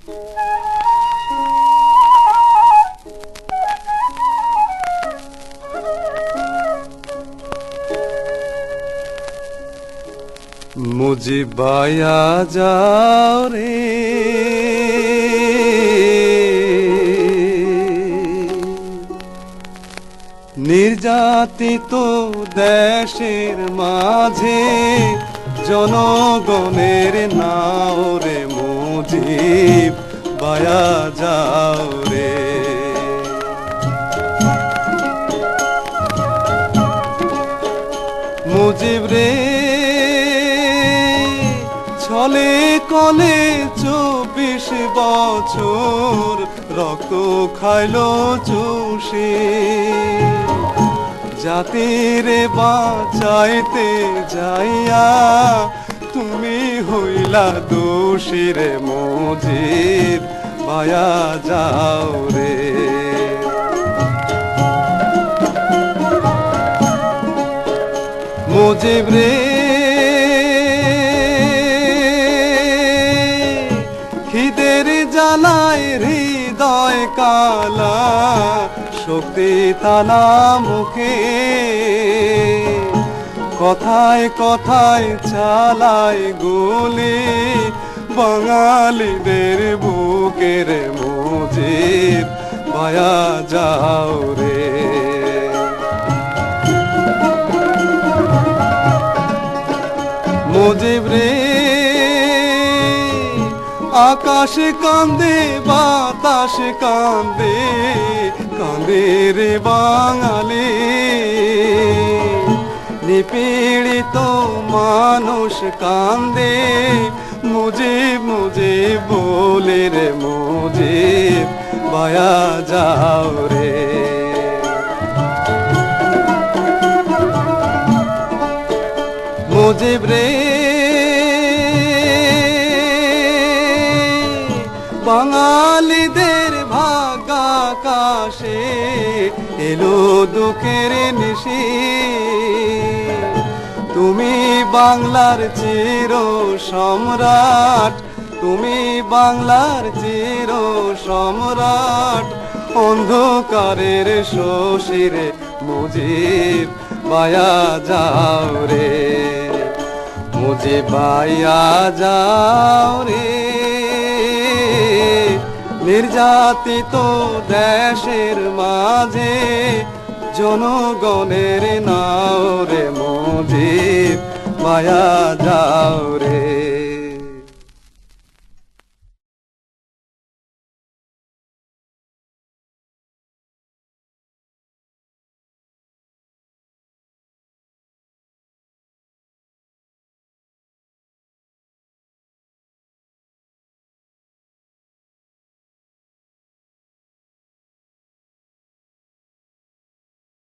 মুজিব বায়া যাও রে, নির্যাতিত দেশের মাঝে জনগণের নাও রে মুজিব বায়া যাও রে। মুজিব রে ছলে কলে 24 বছর রক্ত খাইলো চুষে, জাতিরে বাঁচাইতে যাইয়া তুমি হইলা দোষী রে মুজিব বায়া যাও রে। মুজিব রে খিদের জ্বালায় হৃদয় কালা, শক্তি তালা মুখে কথায় কথায় চালায় গুলি বাঙালিদের বুকের মুজিব বায়া যাও রে। মুজিব রে আকাশ কান্দে বাতাস কান্দে, কান্দে রে বাঙালি নিপীড়িত মানুষ কান্দে, মুজিব মুজিব বলে রে মুজিব বায়া যাও রে। মুজিব রে বাঙালিদের ভাগ্যাকাশে এলো দুঃখের নিশি, তুমি বাংলার চির সম্রাট, তুমি বাংলার চির সম্রাট, অন্ধকারের শশীরে মুজিব বায়া যাও রে। মুজিব বায়া যাও রে, নির্যাতিত দেশের মাঝে জনগণের নাও রে মুজিব বায়া যাও রে।